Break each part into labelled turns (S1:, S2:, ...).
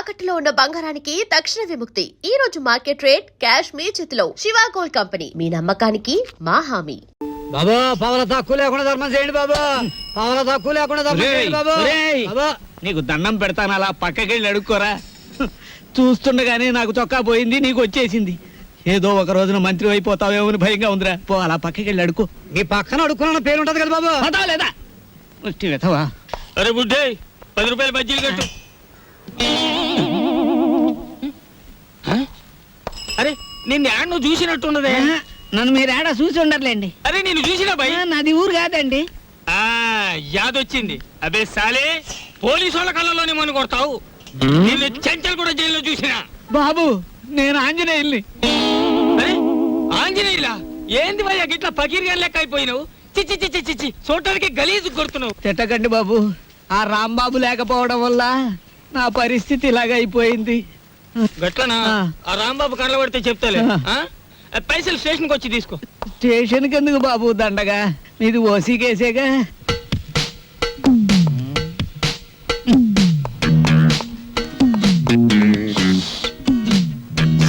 S1: తాకట్టులో ఉన్న బంగారానికి తక్షణ విముక్తి. ఈ రోజు మార్కెట్ రేట్ క్యాష్ మీ చేతిలో. శివ గోల్డ్ కంపెనీ, మీ నమ్మకానికి మా హామీ.
S2: బాబా పావల తక్కువ లేకుండా ధర్మం చేయండి బాబా. పావల తక్కువ లేకుండా ధర్మం చేయండి బాబా.
S3: నీకు దండం పెడతాను, అలా పక్కకెళ్ళి అడుక్కోరా. చూస్తుండగానే నాకు చొక్కా పోయింది, నీకు వచ్చేసింది. ఏదో ఒక రోజున మంత్రి అయిపోతావేమో అని భయంగా ఉందిరా. పో అలా పక్కకెళ్ళి అడుకో.
S2: నీ పక్కన అడుక్కున్న పేరు ఉంటది కదా బాబా.
S3: పదా లేదా వెతవా? అరే బుడ్డే, 10 రూపాయలు బజ్జీలు కట్టు. అరే నిన్ను యాడ్ నువ్వు చూసినట్టున్నదే.
S2: నన్ను మీరు ఏడా చూసి ఉండర్లేండి.
S3: అరే నేను చూసినా భయ.
S2: నాది ఊరు కాదండి.
S3: యాదొచ్చింది. అదే సాలే, పోలీసు వాళ్ళ కళ్ళలోనే మన కొడతావు. నిన్ను చెంచల్ కూడా జైల్లో చూసినా.
S2: బాబు నేను ఆంజనేయుల్ని.
S3: అరే ఆంజనేయులా? ఏంది భయ్యా గిట్లా పకీర్గా లెక్క అయిపోయినావు? చిచ్చి చిచ్చి చిచ్చి, చూడటానికి గలీజు కొడుతున్నావు.
S2: తిట్టకండి బాబు, ఆ రాంబాబు లేకపోవడం వల్ల నా పరిస్థితి ఇలాగ అయిపోయింది.
S3: గట్లనా? ఆ రాంబాబు కళ్ళ పడితే చెప్తాలే. పైసలు స్టేషన్కి వచ్చి తీసుకో.
S2: స్టేషన్కి ఎందుకు బాబు దండగా? మీది ఓసీ కేసేగా.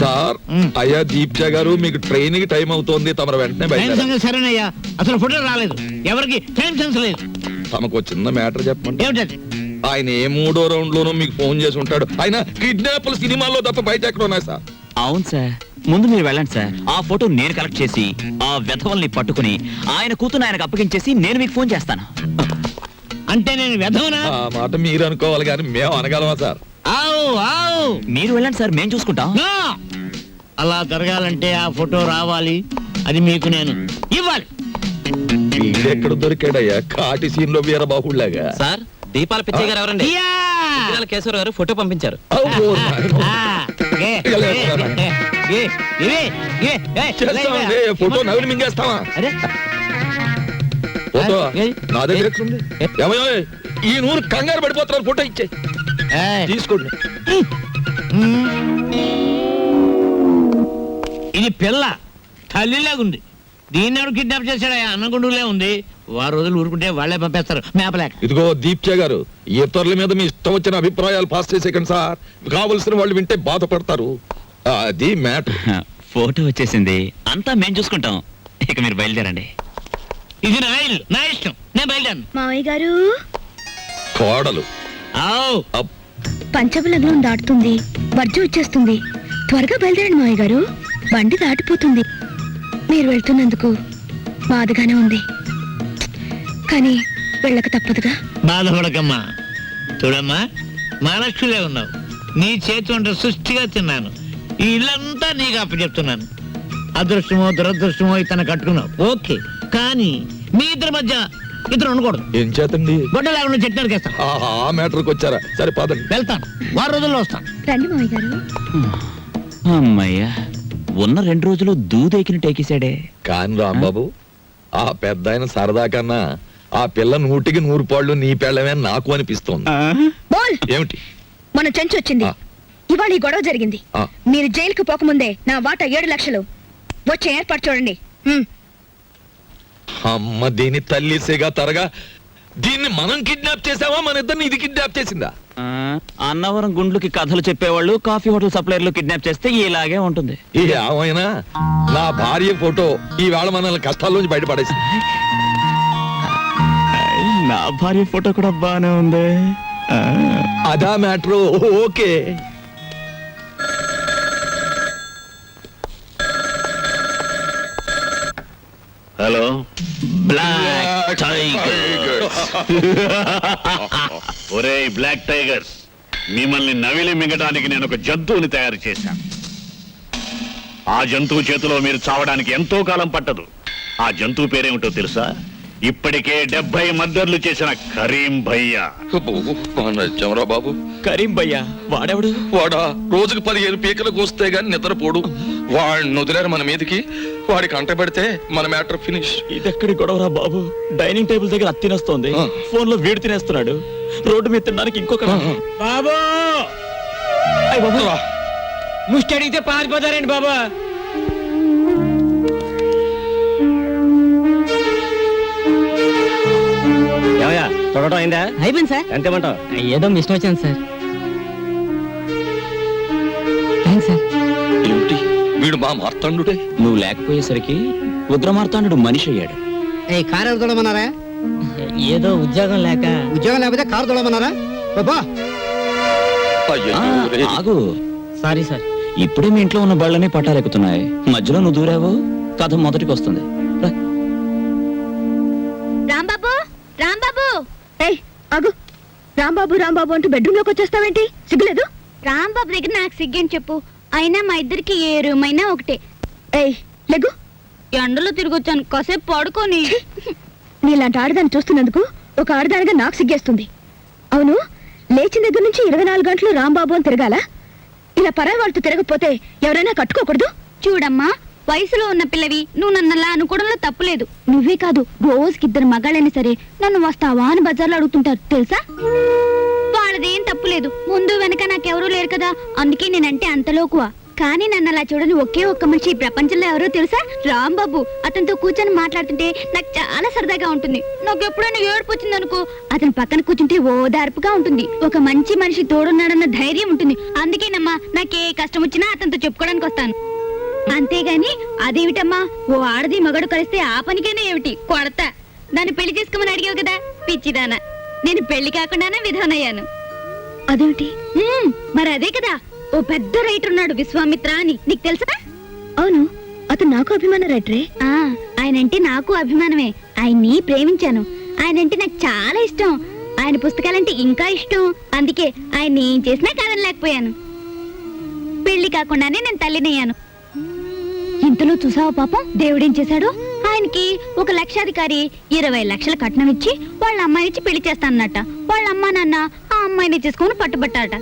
S4: సార్, అయ్యా దీప్జా గారు, మీకు ట్రైన్ కి టైం అవుతోంది, తమరు వెంటనే బయట.
S3: సరేనయ్యా, అసలు ఫోటో రాలేదు, ఎవరికి టైం సెన్స్ లేదు.
S4: తమకు చిన్న మ్యాటర్ చెప్పండి.
S3: ఏమిటది?
S4: ఆయన ఏ 3వ రౌండ్ లోనూ మీకు ఫోన్ చేసి ఉంటాడు. ఆయన కిడ్నాప్ల సినిమాల్లో తప్ప బయట ఎక్కడ ఉన్నాయి సార్?
S5: అవును సార్, ముందు మీరు వెళ్ళండి సార్. ఆ ఫోటో నేను కలెక్ట్ చేసి ఆ వెధవల్ని పట్టుకుని ఆయన కూతురు ఆయనకు అప్పగించేసి నేను మీకు ఫోన్ చేస్తాను.
S3: అంటే నేను వెధవనా?
S4: ఆ మాట మీరు అనుకోవాలి కానీ మేము అనగలమా సార్?
S5: మీరు వెళ్ళండి సార్, మేము చూసుకుంటాం.
S3: అలా జరగాలంటే ఆ ఫోటో రావాలి, అది మీకు నేను ఇవ్వాలి.
S4: వీడెక్కడ దొరికాడయ్యా కాటి సీన్ లో వీరబాహుళ్లాగా?
S5: సార్, దీపాల పిచ్చయ్య గారు ఎవరండి? కేశవర గారు ఫోటో పంపించారు.
S4: ఫోటో నవ్వులు మింగేస్తావా? ఫోటో నా దగ్గర ఉంది. ఏమయ్యో, ఈ నూరు కంగారు పడిపోతున్నారు, ఫోటో ఇచ్చే తీసుకోండి.
S3: ఇది పిల్ల తల్లిలాగుంది. దీన్ని ఎవరు కిడ్నాప్ చేశాడా? అన్నగుండులే ఉంది. వారు రోజులు ఊరుకుంటే వాళ్లే పంపేస్తారు మేపలేక.
S4: ఇదిగో దీప్చే గారు, ఇతరుల మీద మీ ఇష్టం వచ్చిన అభిప్రాయాలు పాస్ చేసేకండి సార్. కావలసిన వాళ్ళు వింటే బాధపడతారు. అది మ్యాటర్.
S5: ఫోటో వచ్చేసింది, అంతా మేము చూసుకుంటాం. ఇక మీరు బయలుదేరండి.
S3: ఇది నా ఇల్లు, నా ఇష్టం, నేను బయలుదేరను.
S6: మావయ్య గారు,
S4: కోడలు
S6: పంచబలగ్నం దాటుతుంది, వర్జం వచ్చేస్తుంది. త్వరగా బయలుదేరండి మావయ్య గారు, బండి దాటిపోతుంది. మీరు వెళ్తున్నందుకు బాధగానే ఉంది, కానీ వెళ్ళక తప్పదుగా.
S3: బాధపడకమ్మా. చూడమ్మా, మహాలక్ష్మిలే ఉన్నావు. నీ చేతి వంట సృష్టిగా తిన్నాను. ఈ ఇల్లంతా నీకు అప్పచెప్తున్నాను. అదృష్టమో దురదృష్టమో ఇతను కట్టుకున్నావు, ఓకే. కానీ మీ ఇద్దరి మధ్య ఇద్దరు ఉండకూడదు.
S4: ఏం చేతండి?
S3: గొడ్డ లేకుండా చెట్టు నరికేస్తాను.
S4: ఆ మ్యాటర్కి వచ్చారా? సరే పదండి.
S3: వెళ్తాను, 6 రోజుల్లో వస్తాను.
S6: రండి మావయ్య గారు.
S5: అమ్మయ్యా, ఉన్న 2 రోజులు దూదెకిని టేకేశాడే.
S4: కాని రాంబాబు, ఆ పెద్ద ఆయన సరదా కన్నా ఆ పిల్ల 100కి 100 పాళ్ళు నీ పెళ్ళమే నాకు అనిపిస్తోంది. ఏమిటి?
S6: మన చెంచు వచ్చింది. ఇవాళ ఈ గొడవ జరిగింది. మీరు జైలుకు పోకముందే నా వాటా 7 లక్షలు వచ్చే ఏర్పాటు చూడండి.
S4: అమ్మ దీని తల్లి సిగా తరగా, దీన్ని మనం కిడ్నాప్ చేసావా, మన ఇద్దరిని ఇది కిడ్నాప్ చేసిందా?
S5: అన్నవరం గుండ్లకి కథలు చెప్పేవాళ్ళు కాఫీ హోటల్ సప్లైర్లు కిడ్నాప్ చేస్తే ఇలాగే ఉంటుంది.
S4: ఏమైనా నా భార్య ఫోటో ఈవేళ మనల్ని కష్టాల్లోంచి బయటపడేసింది.
S5: నా భార్య ఫోటో కూడా బానే ఉంది.
S4: అదా matter. Okay.
S5: Hello black tigers.
S7: ఒరేయ్ బ్లాక్ టైగర్స్, మిమ్మల్ని నవిలి మింగడానికి నేను ఒక జంతువుని తయారు చేశాను. ఆ జంతువు చేతిలో మీరు చావడానికి ఎంతో కాలం పట్టదు. ఆ జంతువు పేరేమిటో తెలుసా? ఇప్పటికే 70 మర్డర్లు చేసిన కరీం భయ్యా.
S4: బాబు,
S5: కరీం భయ్యా వాడెవడు?
S4: వాడా రోజుకు 15 పీకలకు వస్తే గాని నిద్రపోడు. వాడిని వదిలేరు మన మీదకి. వాడికి అంట పెడితే మన మ్యాటర్ ఫినిష్.
S5: ఇదెక్కడి గొడవరా బాబు? డైనింగ్ టేబుల్ దగ్గర అత్తి తినేస్తోంది, ఫోన్ లో వీడు తినేస్తున్నాడు, రోడ్డు మీద తినడానికి ఇంకొక.
S3: బాబు ముష్టి అడిగితే పారిపోతారండి బాబా.
S2: చూడటం అయిందా?
S8: అయిపోయింది సార్.
S2: ఎంత ఇవ్వమంటావు?
S8: ఏదో మిషన్ వచ్చింది సార్.
S2: సార్
S4: ఏమిటి వీడు మా మార్తాండుడే?
S5: నువ్వు లేకపోయేసరికి ఉగ్రమార్తాండు మనిషి అయ్యాడు.
S2: ఏ కారు ఎవరు తోడమన్నారా?
S3: ఏదో ఉద్యోగం లేక
S2: ఉద్యోగం లేకపోతే కారు తోడమన్నారా? బాబా
S4: అయ్యయ్యో,
S5: ఆ,
S4: రేయ్.
S5: ఆగు.
S3: Sorry sir.
S5: ఇప్పుడే మీ ఇంట్లో ఉన్న బళ్ళని పట్టాలెక్కుతున్నాయి. మధ్యలో నువ్వు దూరావు, కథ మొదటికి వస్తుంది. రా.
S6: రాంబాబు రాంబాబు ఏయ్ ఆగు. రాంబాబు రాంబాబు అంటూ బెడ్రూమ్ లోకి వచ్చేస్తావేంటి? సిగ్గులేదు? రాంబాబు దగ్గర నాకు సిగ్గని చెప్పు. అయినా మా ఇద్దరికి ఏ రూమ్ అయినా ఒకటే. ఏయ్ లెగ్గు. ఎండలో తిరిగొచ్చాను, కాసేపు పడుకొని. నీలాంటి ఆడదాన్ని చూస్తున్నందుకు ఒక ఆడదానిగా నాకు సిగ్గేస్తుంది. అవును, లేచిన దగ్గర నుంచి 24 గంటలు రాంబాబు అని తిరగాల? ఇలా పరాయి వాళ్ళతో తిరగకపోతే ఎవరైనా కట్టుకోకూడదు? చూడమ్మా, వయసులో ఉన్న పిల్లవి నువ్వు నన్నలా అనుకోవడంలో తప్పులేదు. నువ్వే కాదు, రోజుకి 2 మగాళ్ళైనా సరే నన్ను వస్తావా అని బజార్లో అడుగుతుంటారు తెలుసా? వాళ్ళదేం తప్పులేదు, ముందు వెనక నాకెవరూ లేరు కదా, అందుకే నేనంటే అంతలోకువా. కానీ నన్ను అలా చూడని ఒకే ఒక్క మనిషి ఈ ప్రపంచంలో ఎవరో తెలుసా? రాంబాబు. అతనితో కూర్చొని మాట్లాడుతుంటే నాకు చాలా సరదాగా ఉంటుంది. నాకు ఎప్పుడైనా ఏడుపు వచ్చిందనుకో, అతని పక్కన కూర్చుంటే ఓదార్పుగా ఉంటుంది. ఒక మంచి మనిషి తోడున్నాడన్న ధైర్యం ఉంటుంది. అందుకేనమ్మా నాకే కష్టం వచ్చినా అతనితో చెప్పుకోవడానికి వస్తాను. అంతేగాని అదేమిటమ్మా, ఓ ఆడది మగడు కలిస్తే ఆ పనికైనా ఏమిటి కొడతా. దాన్ని పెళ్లి చేసుకోమని అడిగావు కదా పిచ్చిదానా, నేను పెళ్లి కాకుండానే విధానయ్యాను. అదేమిటి? మరి అదే కదా, ఓ పెద్ద రైటర్ ఉన్నాడు విశ్వామిత్ర అని, నీకు తెలుసా? అవును, అతను నాకు అభిమాన రైటరే. ఆయనంటే నాకు అభిమానమే. ఆయన్ని ప్రేమించాను. ఆయనంటే నాకు చాలా ఇష్టం. ఆయన పుస్తకాలంటే ఇంకా ఇష్టం. అందుకే ఆయన్ని ఏం చేసినా కాదనలేకపోయాను. పెళ్లి కాకుండానే నేను తల్లినయ్యాను. ఇంతలో చూసావా పాపం దేవుడేం చేశాడు? ఆయనకి ఒక లక్షాధికారి 20 లక్షల కట్నం ఇచ్చి వాళ్ళ అమ్మాయినిచ్చి పెళ్లి చేస్తానన్నట. వాళ్ళ అమ్మా నాన్న ఆ అమ్మాయిని చేసుకుని పట్టుబట్టాట.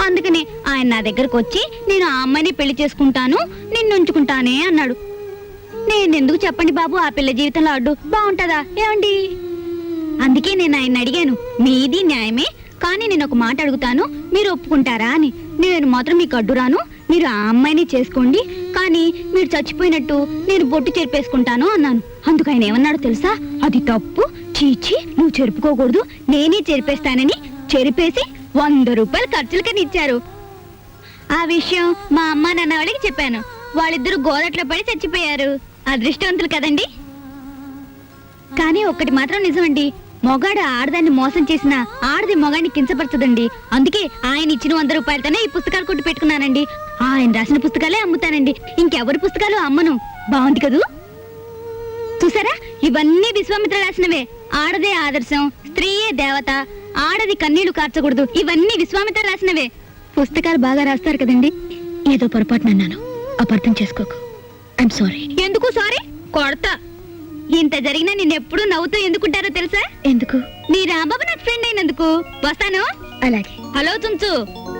S6: అందుకని ఆయన నా దగ్గరకు వచ్చి నేను ఆ అమ్మాయిని పెళ్లి చేసుకుంటాను, నిన్ను ఉంచుకుంటానే అన్నాడు. నేనెందుకు చెప్పండి బాబు ఆ పిల్ల జీవితంలో అడ్డు? బాగుంటదా ఏమండి? అందుకే నేను ఆయన అడిగాను, మీది న్యాయమే, కానీ నేను ఒక మాట అడుగుతాను, మీరు ఒప్పుకుంటారా అని. నేను మాత్రం మీకు అడ్డు రాను, మీరు ఆ అమ్మాయిని చేసుకోండి, కానీ మీరు చచ్చిపోయినట్టు నేను బొట్టు చెరిపేసుకుంటాను అన్నాను. అందుకు ఆయన ఏమన్నాడు తెలుసా? అది తప్పు, చీచి నువ్వు చెరుపుకోకూడదు, నేనే చెరిపేస్తానని చెరిపేసి 100 రూపాయలు ఖర్చులకని ఇచ్చారు. ఆ విషయం మా అమ్మ నాన్న వాళ్ళకి చెప్పాను. వాళ్ళిద్దరూ గోదట్లో పడి చచ్చిపోయారు. అదృష్టవంతులు కదండి. కానీ ఒక్కటి మాత్రం నిజమండి, మొగాడు ఆడదాన్ని మోసం చేసిన ఆడది మొగాడిని కించపరచదండి. అందుకే ఆయన ఇచ్చిన 100 రూపాయలతోనే ఈ పుస్తకాలు కొట్టి పెట్టుకున్నానండి. ఆయన రాసిన పుస్తకాలే అమ్ముతానండి, ఇంకెవరి పుస్తకాలు అమ్మను. బాగుంది కదూ? చూసారా, ఇవన్నీ విశ్వామిత్ర రాసినవే. ఆడదే ఆదర్శం, స్త్రీయే దేవత, ఆడది కన్నీళ్లు కార్చకూడదు, ఇవన్నీ విశ్వామిత్ర రాసినవే. పుస్తకాలు బాగా రాస్తారు కదండి. ఏదో పొరపాటున అన్నాను, అపార్థం చేసుకోకు. I'm sorry. ఎందుకు సారీ? కొడతా. ఇంత జరిగినా నిన్నెప్పుడు నవ్వుతూ ఎందుకుంటారో తెలుసా? ఎందుకు? నీ రాంబాబు నాకు ఫ్రెండ్ అయినందుకు. వస్తాను. అలాగే. హలో చుంచు.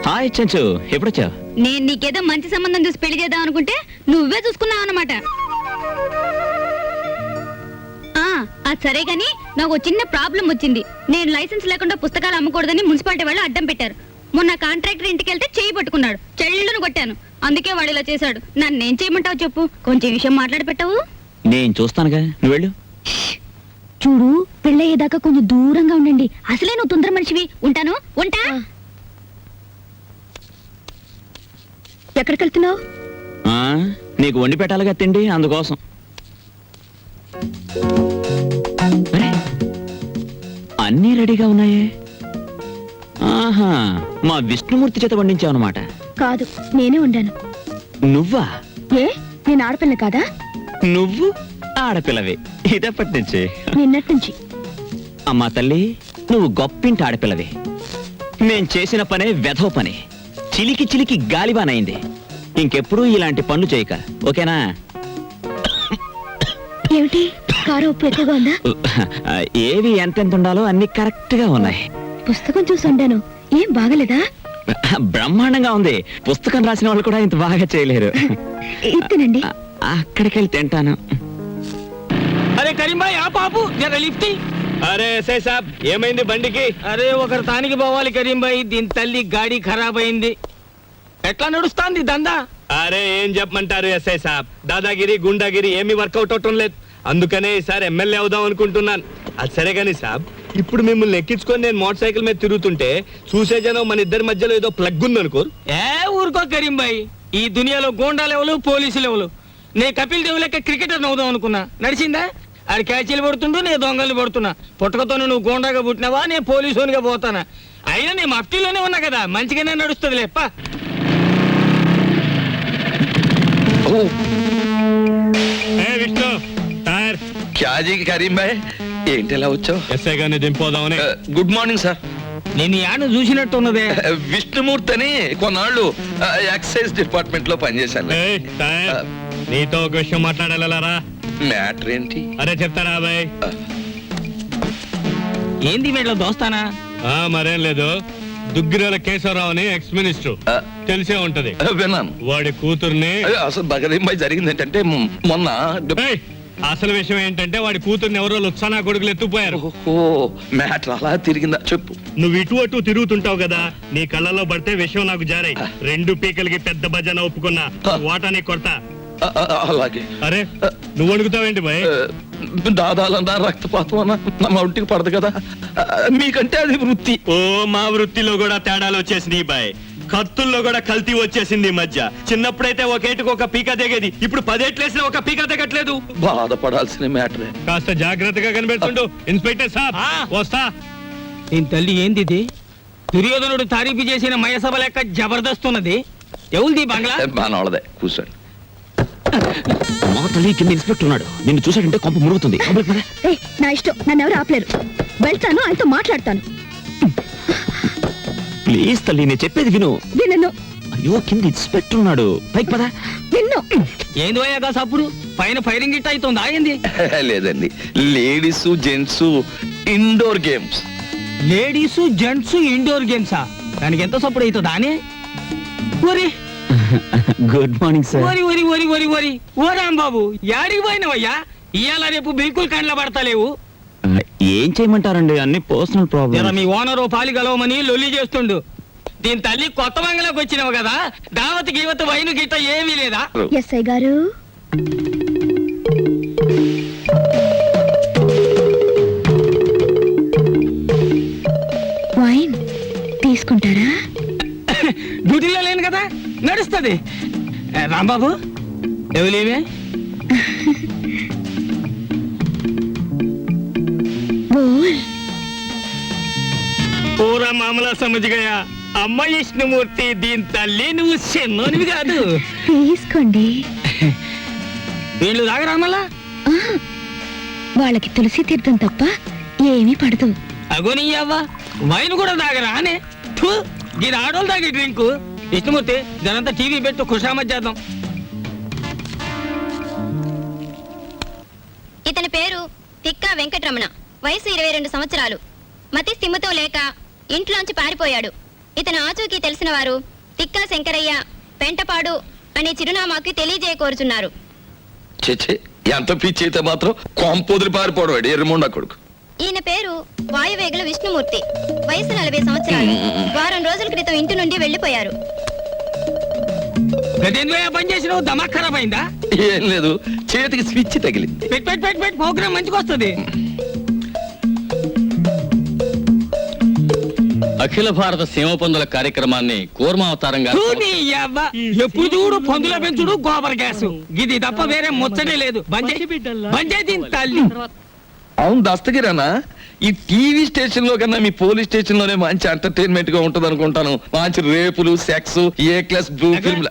S5: హాయ్ చెంచు, ఎప్పుడొచ్చావు?
S6: నేను నీకేదో మంచి సంబంధం చూసి పెళ్లి చేద్దాం అనుకుంటే నువ్వే చూసుకున్నావు అన్నమాట. అది సరే గాని నాకు చిన్న ప్రాబ్లం వచ్చింది. నేను లైసెన్స్ లేకుండా పుస్తకాలు అమ్మకూడదని మున్సిపాలిటీ వాళ్ళు అడ్డం పెట్టారు. మొన్న కాంట్రాక్టర్ ఇంటికి వెళ్తే చేయి పట్టుకున్నాడు, చెల్లును కొట్టాను. అందుకే వాడు ఇలా చేశాడు. నన్నేం చేయమంటావు చెప్పు? కొంచెం విషయం మాట్లాడి పెట్టావు.
S5: నేను చూస్తానుగా, నువ్వు వెళ్ళు.
S6: చూడు, పెళ్ళయ్యేదాకా కొంచెం దూరంగా ఉండండి. అసలే నువ్వు తొందర మనిషివి. ఉంటాను. ఉంటా. ఎక్కడికి వెళ్తున్నావు?
S5: ఆ, నీకు వండి పెట్టాలిగా తిండి, అందుకోసం. అరే, అన్నీ రెడీగా ఉన్నాయే. ఆహా, మా విష్ణుమూర్తి చేత వండించావు అనమాట.
S6: కాదు, నేనే ఉండాను.
S5: నువ్వా?
S6: ఏ, నేను ఆడపిల్ల కాదా?
S5: నువ్వు ఆడపిల్లవే ఇదప్పటి నుంచి.
S6: నిన్నటి నుంచి.
S5: అమ్మా తల్లి, నువ్వు గొప్పింటి ఆడపిల్లవే. నేను చేసిన పనే వెధవ పని, చిలికి చిలికి గాలిబానైంది. ఇంకెప్పుడు ఇలాంటి పనులు చేయక, ఓకేనా?
S6: ఏమిటి, కారు ఉప్పు ఎక్కువగా ఉందా?
S5: ఏవి ఎంతెంత ఉండాలో అన్ని కరెక్ట్ గా ఉన్నాయి.
S6: పుస్తకం చూసి ఉండాను, ఏం బాగలేదా?
S5: బ్రహ్మాండంగా ఉంది. పుస్తకం రాసిన వాళ్ళు కూడా ఇంత బాగా చేయలేరు.
S6: ఇత్తనండి.
S5: అక్కడికి వెళ్ళి తింటాను.
S2: అరే కరీంబాయ్, ఆ పాపు జర లిఫ్ట్.
S8: అరే ఎస్ఐ సాబ్, ఏమైంది బండికి?
S2: అరే ఒకరు తానికి పోవాలి కరీంబాయ్, దీని తల్లి గాడి ఖరాబ్ అయింది. ఎట్లా నడుస్తాంది దందా?
S8: అరే ఏం చెప్పమంటారు ఎస్ఐ సాబ్, దాదాగిరి గుండాగిరి ఏమీ వర్కౌట్ అవటం లేదు. అందుకనే ఈసారి ఎమ్మెల్యే అవుదాం అనుకుంటున్నాను. అది సరే గాని సాబ్, ఇప్పుడు మిమ్మల్ని ఎక్కించుకొని నేను మోటార్ సైకిల్ మీద తిరుగుతుంటే చూసే జనం మన ఇద్దరి మధ్యలో ఏదో ప్లగ్ ఉంది అనుకోరు?
S2: ఏ ఊరుకో కరీంబాయ్,
S9: ఈ దునియాలో గోండా లెవెలు పోలీసు లెవెలు. నే కపిల్ దేవ్ లెక్క క్రికెటర్ నవ్వుదాం అనుకున్నా, నడిచిందా? ఆడు క్యాచీలు పడుతుండు, నేను దొంగలు పడుతున్నా. పుట్టకతో నువ్వు గోండాగా పుట్టినావా, నేను పోలీసునిగా పోతానా? అయినా నేను మఫ్టీలోనే ఉన్నా కదా, మంచిగానే నడుస్తుంది లేప్ప.
S8: విష్ణు టైర్
S4: క్యాజీ కరీం భాయ్ ఏంటి ఎలా వచ్చావు?
S8: ఎస్ఐ గారిని దింపోదామని.
S4: Good morning sir.
S9: నేను యాను చూసినట్టు ఉన్నదే.
S4: విష్ణుమూర్తి అని కొన్నాళ్ళు ఎక్సైజ్ డిపార్ట్మెంట్ లో పనిచేశాను.
S8: ఏయ్, టైర్, నీతో ఒక విషయం మాట్లాడాలరా.
S4: మ్యాటర్ ఏంటి?
S8: అరే చెప్తారా బాయ్?
S9: ఏంది వీళ్ళ దోస్తానా?
S8: మరేం లేదు, దుగ్గిరాల కేశవరావు అని ఎక్స్ మినిస్టర్, తెలిసే ఉంటది.
S4: విన్నాను.
S8: వాడి కూతుర్ని
S4: అసలు బగరీం భాయ్ జరిగింది ఏంటంటే మొన్న
S8: ఏయ్, అసలు విషయం ఏంటంటే వాడి కూతుర్ని ఎవరో లుత్సానా కొడుకులు ఎత్తుపోయారు.
S4: మ్యాటర్ అలా తిరిగిందా చెప్పు.
S8: నువ్వు ఇటు అటు తిరుగుతుంటావు కదా, నీ కళ్ళలో పడితే విషయం నాకు జారాయి. 2 పీకలకి పెద్ద భజన ఒప్పుకున్నా, వాటాని కొడతా.
S4: అలాగే.
S8: అరే నువ్వు అడుగుతావేంటి బాయ్?
S4: దాదాలన్నా రక్తపాతం అన్నా నా ఒంటికి పడదు కదా, మీకంటే అది వృత్తి.
S10: ఓ మా వృత్తిలో కూడా తేడాలు వచ్చేసినాయి బాయ్. కత్తుల్లో కూడా కల్తీ వచ్చేసింది ఈ మధ్య. చిన్నప్పుడైతే ఒకేటికి ఒక పీక దిగేది, ఇప్పుడు 10 ఏట్లేసినా ఒక పీక దిగట్లేదు.
S4: బాధపడాల్సిన మ్యాటరే.
S8: కాస్త జాగ్రత్తగా కనిపెడుతుండు ఇన్స్పెక్టర్ సాబ్. వస్తా.
S9: దీని తల్లి ఏంది ఇది? దుర్యోధనుడు తారీఫు చేసిన మయసభ లెక్క జబర్దస్త్ ఉన్నది. ఎవరిది బంగ్లా?
S4: బానోళ్ళదే, కూర్చోండి.
S5: మా తల్లి కింద ఇన్స్పెక్టర్ ఉన్నాడు, నిన్ను చూసాడంటే కొంప మురుగుతుంది.
S6: నా ఇష్టం, నన్ను ఎవరు ఆపలేరు. వెళ్తాను, ఆయనతో మాట్లాడతాను.
S5: ప్లీజ్ తల్లి, నేను చెప్పేది విను.
S6: విన్ను
S5: అయ్యో, కింద ఇన్స్పెక్టర్ ఉన్నాడు, పైకి పదా.
S6: విన్ను
S9: ఏంది పోయాగా సప్పుడు పైన ఫైరింగ్ గిట్ అవుతుంది. ఆగింది
S4: లేదండి, ladies gents indoor games.
S9: Ladies gents indoor గేమ్సా? దానికి ఎంత సప్పుడు అవుతుందా అని? ఒరి
S5: గుడ్ మార్నింగ్ సార్.
S9: ఒరి ఒరి ఒరి ఒరి ఒరి ఓ రాంబాబు, యాడికి పోయినవయ్యా? ఇవాళ రేపు బిల్కుల్ కండ్ల పడతలేవు.
S5: ఏం చేయమంటారండి, అన్ని పర్సనల్
S9: జర
S5: ప్రాబ్లమ్.
S9: మీ ఓనరు పాలి గలవమని లొల్లి చేస్తుండు. దీని తల్లి కొత్త బంగ్లాకి వచ్చినావు కదా, దావత్ గీవత్ వైను గిట్ట ఏమీ లేదా?
S6: ఎస్ఐ గారు, వైన్ తీసుకుంటారా?
S9: డ్యూటీలో లేను కదా, నడుస్తుంది. రాంబాబు ఎవలేమే?
S6: బోల్
S9: పూరా మామలా సమజ్గయా. అమ్మ విష్ణుమూర్తి, దీని తల్లి నువ్వు చిన్నోనివి కాదు.
S6: తీసుకోండి.
S9: వీళ్ళు తాగరామలా?
S6: ఆ, వాళ్ళకి తులసి తీర్థం తప్ప ఏమీ పడదు.
S9: అగోని అవ్వ, వైన్ కూడా తాగరా అనే? దీని ఆడోళ్ళు తాగే డ్రింకు. విష్ణుమూర్తి, జనంతా టీవీ పెట్టు, ఖుషామత్ చేద్దాం.
S11: ఇతని పేరు తిక్కా వెంకటరమణ, వయసు 22 సంవత్సరాలు. మతి స్థిమితో లేక ఇంట్లోంచి పారిపోయాడు. ఇతను ఆచూకీ తెలిసిన వారు తిక్కా శంకరయ్య, పెంటపాడు అనే చిరునామాకి తెలియజేయకోరుచున్నారు.
S4: చెచ్చే, ఎంత పిచ్చి అయితే మాత్రం కాంపోదులు పారిపోవడం ఎర్రమొండ కొడుకు.
S11: ఈయన పేరు వాయువేగుల విష్ణుమూర్తి, వయసు 40 సంవత్సరాలు. వారం రోజుల క్రితం ఇంటి నుండి వెళ్లిపోయారు.
S9: పని చేసినావు, దమాక్ ఖరాబ్ అయిందా?
S4: ఏం లేదు, చేతికి స్విచ్ తగిలింది.
S9: పెట్ ప్రోగ్రామ్ మంచిగా వస్తుంది.
S10: అఖిల భారత సీమ పందుల కార్యక్రమాన్ని కూర్మావతారంగా
S9: ఎప్పుడు చూడు పందుల పెంచుడు, గోబర్ గ్యాస్, ఇది తప్ప వేరే ముచ్చటే లేదు. బంజే దీని తల్లి.
S4: అవును దస్తగిరానా, ఈ టీవీ స్టేషన్ లో కన్నా మీ పోలీస్ స్టేషన్ లోనే మంచి ఎంటర్టైన్మెంట్ గా ఉంటది అనుకుంటాను. మంచి రేపులు, సెక్స్, ఏ క్లాస్ బ్లూ ఫిల్మ్.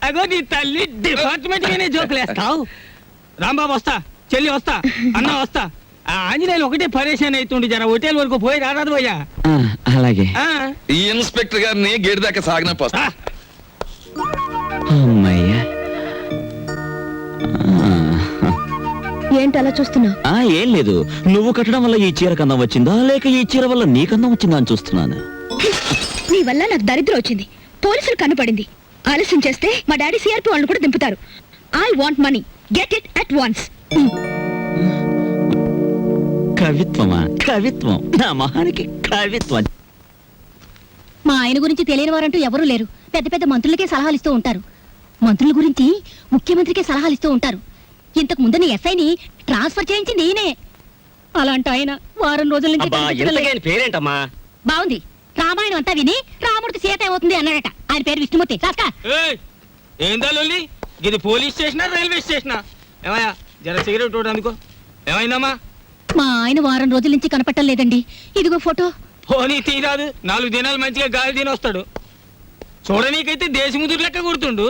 S9: అగో నీ తల్లి డిపార్ట్మెంట్ మీనే జోకులేస్తావు. రాంబాబు వస్తా, చెల్లి వస్తా, అన్న వస్తా. ఆ ఆంజనేయులు ఒకటే పరేషాన్ అవుతుండే, జర హోటల్ వరకు పోయి రారాదు పోయా.
S5: అలాగే.
S4: ఈ ఇన్స్పెక్టర్ గారిని గేట్ దాకా సాగిన పోస్తా.
S5: అమ్మయ్యా.
S6: ఏంటి అలా చూస్తున్నావు?
S5: ఏం లేదు, నువ్వు కట్టడం వల్ల ఈ చీర కన్నా వచ్చిందా, లేక ఈ చీర వల్ల నీ కన్నా వచ్చిందా అని చూస్తున్నాను.
S6: నీ వల్ల నాకు దరిద్రం వచ్చింది. పోలీసులు కనపడింది. ఆలస్యం చేస్తే మా డాడీ సిఆర్పి వాళ్ళని కూడా దింపుతారు. I want money, get it at once.
S5: కవిత్వమా? కవిత్వం నా మహానికి కవిత్వం.
S6: మా ఆయన గురించి తెలియని వారంటూ ఎవరూ లేరు. పెద్ద పెద్ద మంత్రులకే సలహాలు ఇస్తూ ఉంటారు. మంత్రుల గురించి ముఖ్యమంత్రికే సలహాలు ఇస్తూ ఉంటారు. ఇంతకు ముందు నీ ఎస్ఐని ట్రాన్స్ఫర్ చేయించింది ఈయనే. అలాంటి ఆయన వారం రోజుల నుంచి
S10: పేరేంటమ్మా?
S6: బాగుంది. రామాయణం అంతా విని రాముడికి సీత ఏమవుతుంది అన్నాడట. ఆయన పేరు విష్ణుమూర్తి.
S9: ఏందా లొల్లి? ఇది పోలీస్ స్టేషనా రైల్వే స్టేషనా? ఏమయ్యా జర సిగరెట్ ఒకటి అందుకో. ఏమైందమ్మా?
S6: మా ఆయన వారం రోజుల నుంచి కనపట్టలేదండి. ఇదిగో ఫోటో.
S9: పోనీ తీరాదు, 4 దినాలు మంచిగా గాలి తిని వస్తాడు. చూడనీకైతే దేశముదురు లెక్క గుర్తుండు.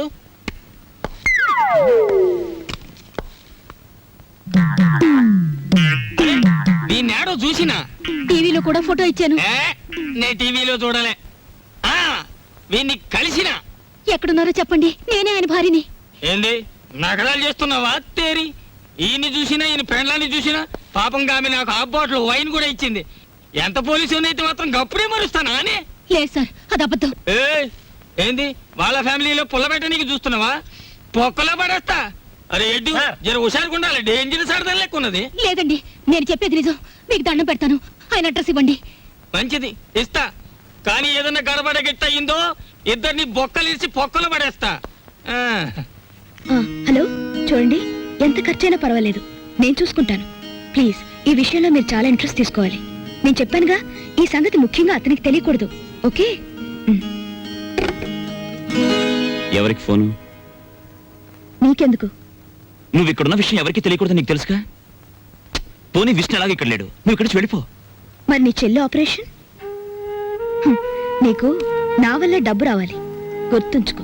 S9: దీన్నేడో చూసినా
S6: టీవీలో కూడా ఫోటో ఇచ్చాను.
S9: నే టీవీలో చూడలే. ఆ వీన్ని కలిసినా.
S6: ఎక్కడున్నారో చెప్పండి, నేనే ఆయన భార్యని.
S9: ఏంది నగరాలు చేస్తున్నావా తేరి? ఈయన్ని చూసినా ఈయన పెండ్లాన్ని చూసినా పాపంగా ఆమె నాకు హాఫ్ బాటిల్ వైన్ కూడా ఇచ్చింది. ఎంత పోలీసు అయితే మాత్రం గప్పుడే మరుస్తానా అని?
S6: లేదు సార్, అది అబద్ధం.
S9: ఏంది వాళ్ళ ఫ్యామిలీలో పుల్లబెట్ట నీకు చూస్తున్నావా? పొక్కలో పడేస్తా. అరే ఎడ్డు జర హుషారుగా ఉండాలి, డేంజరస్ ఆడదాని లెక్క ఉన్నది.
S6: లేదండి, నేను చెప్పేది నిజం. మీకు దండం పెడతాను, ఆయన అడ్రస్ ఇవ్వండి.
S9: మంచిది ఇస్తా, కానీ ఏదన్నా గడబడ గిట్ట అయిందో ఇద్దరిని బొక్కలిసి పొక్కలో పడేస్తా.
S6: హలో, చూడండి, ఎంత ఖర్చైనా పర్వాలేదు, నేను చూసుకుంటాను. ప్లీజ్ ఈ విషయంలో మీరు చాలా ఇంట్రెస్ట్ తీసుకోవాలి. నేను చెప్పానుగా, ఈ సంగతి ముఖ్యంగా అతనికి తెలియకూడదు. ఓకే?
S5: ఎవరికి ఫోను?
S6: నీకెందుకు?
S5: నువ్వు ఇక్కడున్న విషయం ఎవరికి తెలియకూడదు, నీకు తెలుసుగా. పోనీ విష్ణు ఎలాగ ఇక్కడ లేడు, నువ్వు ఇక్కడి నుంచి వెళ్ళిపో.
S6: మరి నీ చెల్లి ఆపరేషన్? నీకు నా వల్ల డబ్బు రావాలి, గుర్తుంచుకో.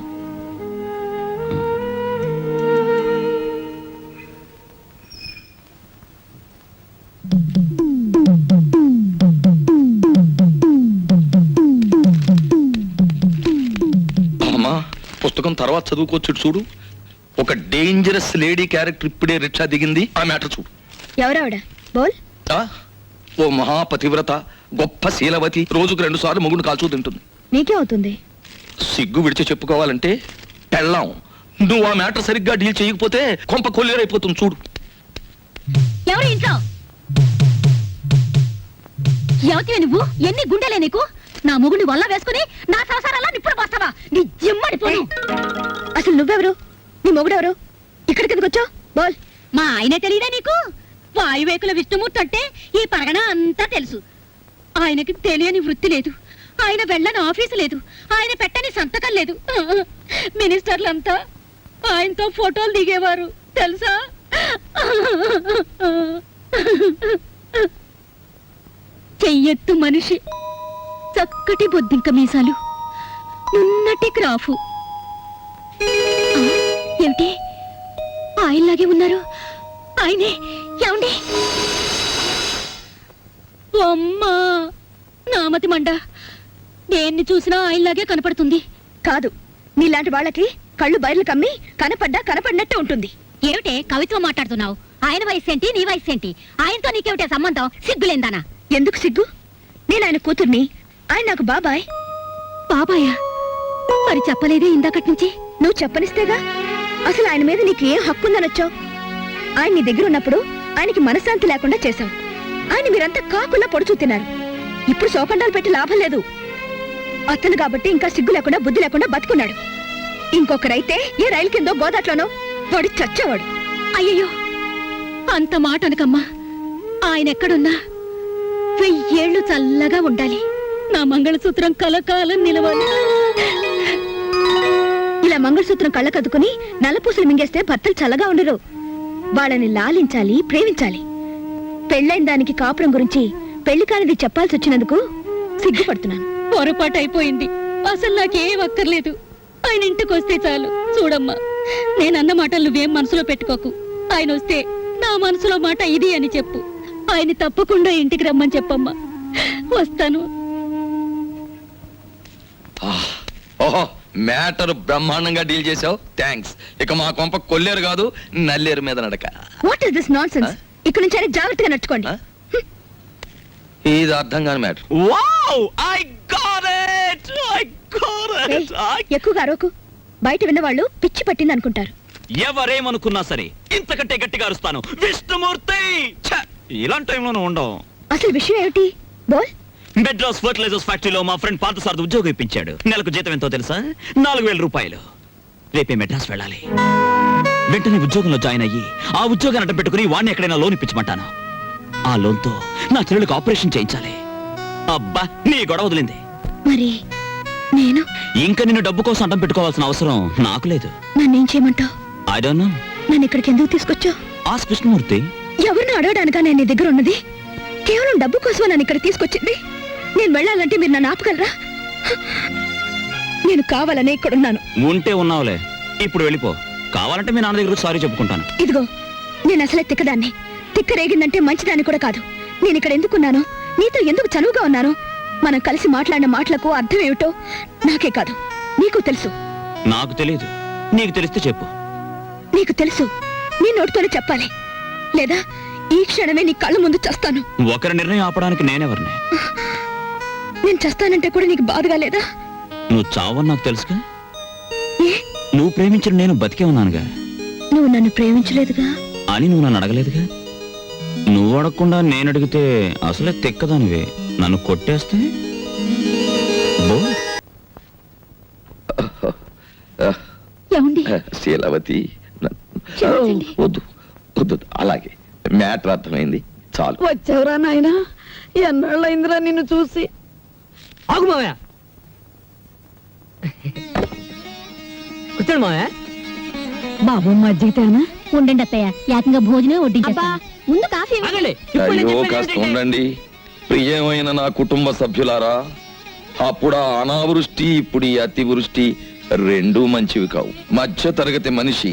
S4: అమ్మా, పుస్తకం తర్వాత చదువుకోవచ్చు చూడు. ఒక డేంజరస్ లేడీ క్యారెక్టర్ ఇప్పుడే రిక్షా దిగింది, ఆ మ్యాటర్ చూడు.
S6: ఎవరావిడ? బోల్.
S4: ఓ మహాపతివ్రత, గొప్ప శీలవతి, రోజుకు 2 సార్లు మొగుడు కాల్చూ తింటుంది.
S6: నీకే అవుతుంది.
S4: సిగ్గు విడిచి చెప్పుకోవాలంటే పెళ్ళాం. నువ్వు ఆ మ్యాటర్ సరిగ్గా డీల్ చేయకపోతే కొంప కొల్లేరైపోతుంది చూడు.
S6: ఎవరు ఇంట్లో? ఎవతివే నువ్వు? ఎన్ని గుండెలే నీకు? నా మొగుడిని వల్ల వేసుకుని నా సంసారాల్లో నిప్పుడు పోస్తావా? నీ జిమ్మడిపోను. అసలు నువ్వెవరు? నీ మొగుడెవరు? ఇక్కడికి ఎందుకు వచ్చావు? బోల్. మా ఆయనే తెలియదా నీకు? వాయువేకుల విష్ణుమూర్తి అంటే ఈ పరగణ అంతా తెలుసు. ఆయనకి తెలియని వృత్తి లేదు, ఆయన వెళ్ళని ఆఫీసు లేదు, ఆయన పెట్టని సంతకం లేదు. మినిస్టర్లంతా ఆయనతో ఫోటోలు దిగేవారు తెలుసా? చెయ్యెత్తు మనిషి, చక్కటి బొద్దింక మీసాలు, నున్నటి క్రాఫు. ఏమిటి ఆయనలాగే ఉన్నారు? ఆయనే. ఏమండి? అమ్మా, నామతి మండ, దేన్ని చూసినా ఆయనలాగే కనపడుతుంది. కాదు, నీలాంటి వాళ్ళకి కళ్ళు బయర్లు కమ్మి కనపడినట్టే ఉంటుంది. ఏమిటే కవిత్వం మాట్లాడుతున్నావు? ఆయన వయసు ఏంటి, నీ వయసు ఏంటి? ఆయనతో నీకేమిటే సంబంధం? సిగ్గులేందానా? ఎందుకు సిగ్గు? నేను ఆయన కూతుర్ని, ఆయన నాకు బాబాయ్. బాబాయా? మరి చెప్పలేదే ఇందాకటి నుంచి? నువ్వు చెప్పనిస్తేగా. అసలు ఆయన మీద నీకు ఏం హక్కుందనొచ్చావు? ఆయన నీ దగ్గర ఉన్నప్పుడు ఆయనకి మనశ్శాంతి లేకుండా చేశావు. ఆయన మీరంతా కాకుల్లా పొడుచూ తిన్నారు. ఇప్పుడు శోకండాలు పెట్టి లాభం లేదు. అతను కాబట్టి ఇంకా సిగ్గు లేకుండా బుద్ధి లేకుండా బతుకున్నాడు. ఇంకొకరైతే ఏ రైలు కిందో గోదాట్లోనో వాడు చచ్చేవాడు. అయ్యయ్యో, అంత మాట అనకమ్మా. ఆయన ఎక్కడున్నా 1000 ఏళ్ళు చల్లగా ఉండాలి. నా మంగళసూత్రం కలకాలం నిలవాలి. ఇలా మంగళసూత్రం కళ్ళకద్దుకుని నల్లపూసలు మింగేస్తే భర్తలు చల్లగా ఉండరు. వాళ్ళని లాలించాలి, ప్రేమించాలి. పెళ్ళైన దానికి కాపురం గురించి పెళ్లి కానిది చెప్పాల్సి వచ్చినందుకు సిగ్గుపడుతున్నాను. పొరపాటు అయిపోయింది. అసలు నాకేం అక్కర్లేదు. ఆయన ఇంటికి వస్తే చాలు. చూడమ్మా, నేనన్న మాటలు నువ్వేం మనసులో పెట్టుకోకు. ఆయన వస్తే నా మనసులో మాట ఇది అని చెప్పు. ఆయన తప్పకుండా ఇంటికి రమ్మని చెప్పమ్మా. వస్తాను.
S4: ఓహో, మ్యాటర్ బ్రహ్మాండంగా డీల్ చేసావు, థ్యాంక్స్. ఇక మా కొంప కొల్లేరు కాదు, నల్లేరు మీద నడక.
S6: What is this nonsense? ఇక్కడ నుంచి ఆయన జాగ్రత్తగా నడుచుకోండి.
S4: ఇది అర్థం కాని matter.
S5: Wow, I got it, I got it.
S6: ఎక్కువగా అరవకు. బయట విన్నవాళ్ళు పిచ్చి పట్టింది అనుకుంటారు.
S5: ఎవరేమనుకున్నా సరే ఇంతకంటే గట్టిగా అరుస్తాను. విష్ణుమూర్తి! ఛ! ఇలాంటి టైంలోనూ ఉండవు.
S6: అసలు విషయం ఏమిటి? బోల్.
S5: మెడ్రాస్ ఫర్టిలైజర్స్ ఫ్యాక్టరీలో మా ఫ్రెండ్ పార్థసారథి ఉద్యోగం ఇప్పించాడు. నెలకు జీతం ఎంతో తెలుసా? 4000 రూపాయలు. రేపే మెడ్రాస్ వెళ్ళాలి. వెంటనే ఉద్యోగంలో జాయిన్ అయ్యి ఆ ఉద్యోగాన్ని అడ్డం పెట్టుకుని వాడిని ఎక్కడైనా లోన్ ఇప్పించమంటాను. ఆ లోన్ తో నా చెల్లెలకు ఆపరేషన్ చేయించాలి. అబ్బా, నీ గొడవ వదిలింది.
S6: మరి నేను
S5: ఇంకా నిన్ను డబ్బు కోసం అడ్డం పెట్టుకోవాల్సిన అవసరం నాకు లేదు.
S6: నన్నేం చేయమంటావు?
S5: I don't know.
S6: నన్ను ఇక్కడికి ఎందుకు తీసుకొచ్చావు?
S5: ఆస్ కృష్ణమూర్తి.
S6: ఎవరిని అడగడానికా నేను నీ దగ్గర ఉన్నది? కేవలం డబ్బు కోసమే నన్ను ఇక్కడ తీసుకొచ్చింది. నేను వెళ్ళాలంటే మీరు నన్ను ఆపగలరా? నేను కావాలనే ఇక్కడున్నాను.
S5: ఉంటే ఉన్నావులే, ఇప్పుడు వెళ్ళిపో. కావాలంటే మీ నాన్న దగ్గర సారీ చెప్పుకుంటాను.
S6: ఇదిగో, నేను అసలే తిక్కదాన్ని. తిక్క రేగిందంటే మంచిదాన్ని కూడా కాదు. నేను ఇక్కడ ఎందుకున్నాను, నీతో ఎందుకు చనువుగా ఉన్నాను, మనం కలిసి మాట్లాడిన మాటలకు అర్థం ఏమిటో నాకే కాదు నీకు తెలుసు.
S5: నాకు తెలియదు, నీకు తెలిస్తే చెప్పు.
S6: నీకు తెలుసు, నీ నోటితోనే చెప్పాలి, లేదా ఈ క్షణమే నీ కళ్ళ ముందు చస్తాను.
S5: ఒకరి నిర్ణయం ఆపడానికి నేనెవరిని?
S6: నేను చస్తానంటే కూడా నీకు బాధగా లేదా?
S5: నువ్వు చావని నాకు తెలుసుగా.
S6: ఏ,
S5: నువ్వు ప్రేమించిన నేను బతికే ఉన్నానుగా.
S6: నువ్వు నన్ను ప్రేమించలేదుగా
S5: అని నువ్వు నన్ను అడగలేదుగా. నువ్వు అడగకుండా నేను అడిగితే అసలే తెక్కదానివే. నన్ను కొట్టేస్తే
S6: ఏమండి?
S4: శీలవతి,
S6: క్షమించండి.
S4: వద్దు వద్దు, అలాగే మ్యాటర్ అర్థమైంది, చాలు.
S2: వచ్చావురా నాయనా, ఎన్నాళ్ళైందిరా నిన్ను చూసి. ఆగు మావయ్య, కూర్చోండి మావయ్య. బాబు మజ్జిగితేనా?
S6: ఉండండి అత్తయ్య, ఏకంగా భోజనం వడ్డించబ్బా. ముందు కాఫీ
S2: ఆగండి.
S4: అయ్యో, కాస్త ఉండండి. ప్రియమైన నా కుటుంబ సభ్యులారా, అప్పుడా అనావృష్టి, ఇప్పుడు ఈ అతివృష్టి రెండూ మంచివి కావు. మధ్య తరగతి మనిషి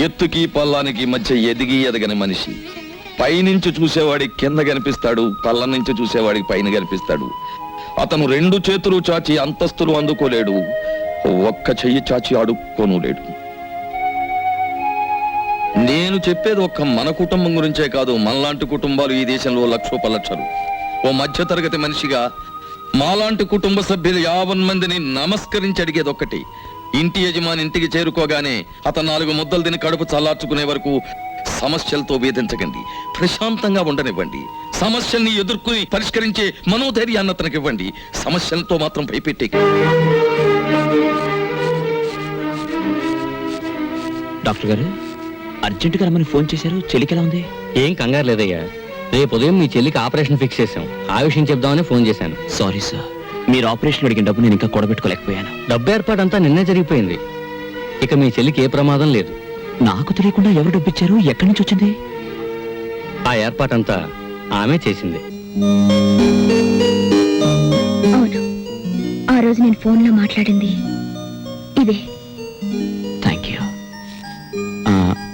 S4: ఎత్తుకి పల్లానికి మధ్య ఎదిగి ఎదగని మనిషి. పైనుంచి చూసేవాడికి కింద కనిపిస్తాడు, పల్ల నుంచి చూసేవాడికి పైన కనిపిస్తాడు. అతను రెండు చేతులు చాచి అంతస్తులు అందుకోలేడు, ఒక్క చెయ్యి చాచి అడుక్కోనులేడు. నేను చెప్పేది ఒక్క మన కుటుంబం గురించే కాదు, మనలాంటి కుటుంబాలు ఈ దేశంలో లక్షోపలక్షలు. ఓ మధ్య తరగతి మనిషిగా మాలాంటి కుటుంబ సభ్యులు 50 మందిని నమస్కరించి అడిగేది ఒక్కటి: ఇంటి యజమాని ఇంటికి చేరుకోగానే అతను 4 ముద్దలు తిని కడుపు చల్లార్చుకునే వరకు సమస్యలతో వేధించకండి, ప్రశాంతంగా ఉండనివ్వండి. సమస్యల్ని ఎదుర్కొని పరిష్కరించే మనోధైర్యాన్ని అతనికి ఇవ్వండి, సమస్యలతో మాత్రం భయపెట్టే.
S5: డాక్టర్ గారు అర్జెంటుగా రమ్మని ఫోన్ చేశారు. చెల్లికి ఎలా ఉంది?
S9: ఏం కంగారు లేదయ్యా, రేపు ఉదయం మీ చెల్లికి ఆపరేషన్ ఫిక్స్ చేశాం. ఆ విషయం చెప్దామని ఫోన్ చేశాను.
S5: సారీ సార్, మీరు ఆపరేషన్ అడిగిన డబ్బు నేను ఇంకా కూడబెట్టుకోలేకపోయాను.
S9: డబ్బు ఏర్పాటంతా నిన్నే జరిగిపోయింది. ఇక మీ చెల్లికి ఏ ప్రమాదం లేదు.
S5: నాకు తెలియకుండా ఎవరు డబ్బు ఇచ్చారు, ఎక్కడి నుంచి వచ్చింది?
S9: ఆ ఏర్పాటంతా ఆమె చేసింది.
S6: అవును, ఆ రోజు నేను ఫోన్లో మాట్లాడింది ఇదే.
S5: Thank you.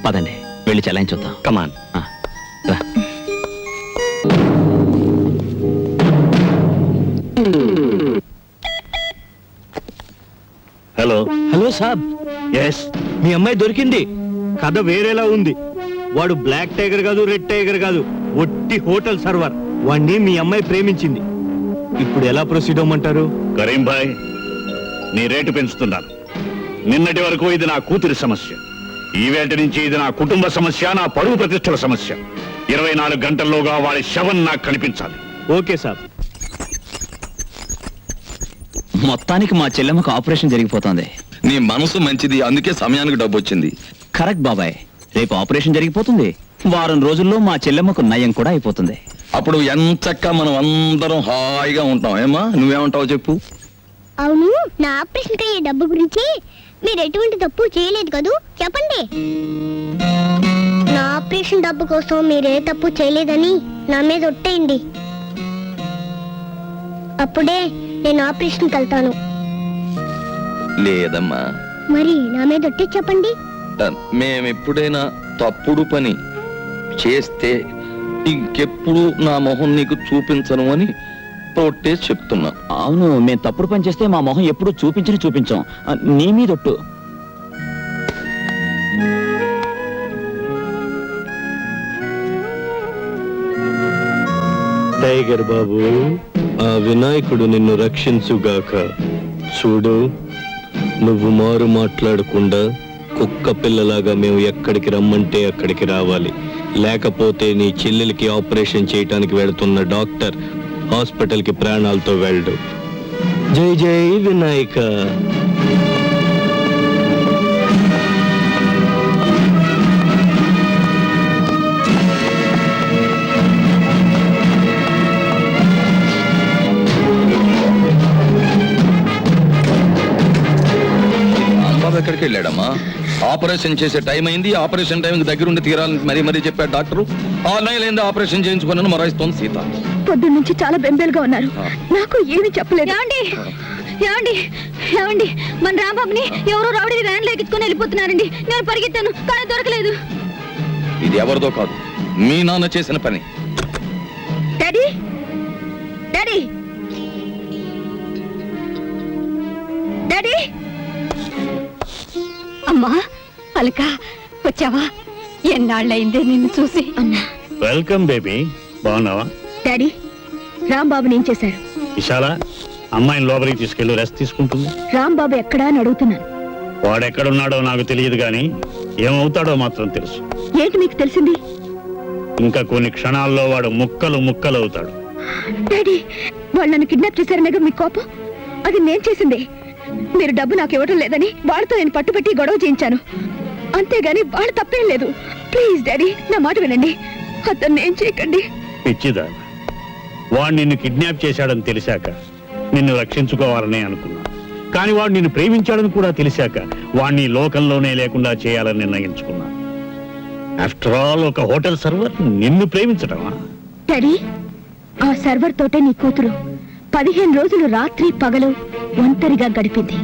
S5: పదండి, వెళ్ళి చెలాయించుద్దాం.
S9: కమాన్.
S5: రా.
S7: హలో
S10: హలో సాబ్,
S7: ఎస్,
S10: మీ అమ్మాయి దొరికింది. కథ వేరేలా ఉంది. వాడు బ్లాక్ టైగర్ కాదు, రెడ్ టైగర్ కాదు, ఒట్టి హోటల్ సర్వర్. వాణ్ణి మీ అమ్మాయి ప్రేమించింది. ఇప్పుడు ఎలా ప్రొసీడ్ అవ్వమంటారు?
S7: కరీం భాయ్, నీ రేటు పెంచుతున్నాను. నిన్నటి వరకు ఇది నా కూతురి సమస్య, ఈవేళ నుంచి ఇది నా కుటుంబ సమస్య, నా పరువు ప్రతిష్టల సమస్య. 24 గంటల్లోగా వాడి శవం నాకు కనిపించాలి.
S10: ఓకే సాబ్.
S5: మొత్తానికి మా చెల్లెమ్మకు ఆపరేషన్ జరిగిపోతుంది.
S4: నీ మనసు మంచిది, అందుకే సమయానికి డబ్బు వచ్చింది.
S5: కరెక్ట్ బాబాయ్, రేపు ఆపరేషన్ జరిగిపోతుంది. వారం రోజుల్లో మా చెల్లెమ్మకు నయం కూడా అయిపోతుంది.
S4: అప్పుడు ఎంచక్కా మనం అందరం హాయిగా ఉంటాం. ఏమా, నువ్వేమంటావు చెప్పు.
S6: అవును, నా ఆపరేషన్ అయ్యే డబ్బు గురించి మీరు ఎటువంటి తప్పు చేయలేదు కదూ, చెప్పండి. నా ఆపరేషన్ డబ్బు కోసం మీరే తప్పు చేయలేదని నా మీద ఒట్టేయండి. అప్పుడే నేను ఆపరేషన్కి వెళ్తాను.
S4: లేదమ్మా,
S6: మరి నా మీద ఒట్టి చెప్పండి.
S4: మేమెప్పుడైనా తప్పుడు పని చేస్తే ఇంకెప్పుడు నా మొహం నీకు చూపించను అని తోటేసి చెప్తున్నా.
S5: అవును, మేము తప్పుడు పని చేస్తే మా మొహం ఎప్పుడు చూపించాం. నీ మీదొట్టు.
S10: టైగర్ బాబు, ఆ వినాయకుడు నిన్ను రక్షించుగాక. చూడు, నువ్వు మారు మాట్లాడకుండా కుక్క పిల్లలాగా మేము ఎక్కడికి రమ్మంటే అక్కడికి రావాలి. లేకపోతే నీ చెల్లెలికి ఆపరేషన్ చేయటానికి వెళుతున్న డాక్టర్ హాస్పిటల్కి ప్రాణాలతో వెళ్ళడు. జై జై వినాయక.
S4: రాంబాబు ఎక్కడికి వెళ్ళాడమ్మా? ఆపరేషన్ చేసే టైం అయింది, ఆపరేషన్ టైంకి దగ్గరుండి తీరాలని మరీ చెప్పాడు డాక్టరు. 6 నెలలైంది ఆపరేషన్ చేయించుకున్నాను మొరాయిస్తోంది సీత.
S6: పొద్దున్న నుంచి చాలా బెంబేలుగా ఉన్నారు, నాకు ఏమీ చెప్పలేదు. ఏమండి ఏమండి, మన రాంబాబుని ఎవరో రౌడీ వ్యాన్ లో ఎక్కించుకొని వెళ్ళిపోతున్నారండి. నేను పరిగెత్తాను కానీ దొరకలేదు.
S4: ఇది ఎవరిదో కాదు, మీ నాన్న చేసిన పని.
S6: Daddy daddy daddy. అమ్మా అలక, వచ్చావా? ఎన్నాళ్ళయిందే నిన్ను చూసి. అన్నా
S7: వెల్కమ్ బేబీ, బాగున్నావా?
S6: డాడీ, రాంబాబుని ఏం చేశారు?
S7: విశాల, అమ్మాయిని లోపలికి తీసుకెళ్ళి రెస్ట్ తీసుకుంటుంది.
S6: రాంబాబు ఎక్కడా అని అడుగుతున్నాను.
S7: వాడెక్కడున్నాడో నాకు తెలియదు గాని ఏమవుతాడో మాత్రం తెలుసు.
S6: ఏంటి మీకు తెలిసింది?
S7: ఇంకా కొన్ని క్షణాల్లో వాడు ముక్కలు అవుతాడు.
S6: డాడీ, వాళ్ళు నన్ను కిడ్నాప్ చేశారనగా మీ కోపం? అది నేను చేసిందే. మీరు డబ్బు నాకు ఇవ్వడం లేదని వాళ్ళతో నేను పట్టుబట్టి గొడవ చేయించాను, అంతేగాని వాళ్ళ తప్పేం లేదు. ప్లీజ్ డాడీ, నా మాట వినండి, అతన్ని ఏం చేయకండి.
S7: పిచ్చిదా, వాడు నిన్ను కిడ్నాప్ చేశాడని తెలిసాక నిన్ను రక్షించుకోవాలనే అనుకున్నా. కానీ వాడు నిన్ను ప్రేమించాడని కూడా తెలిసాక వాడిని లోకంలోనే లేకుండా చేయాలని నిర్ణయించుకున్నా. ఆఫ్టర్ ఆల్, ఒక హోటల్ సర్వర్ నిన్ను ప్రేమించడమా?
S6: డాడీ, ఆ సర్వర్ తోటే నీ కూతురు 15 రోజులు రాత్రి పగలు ఒంటరిగా గడిపింది.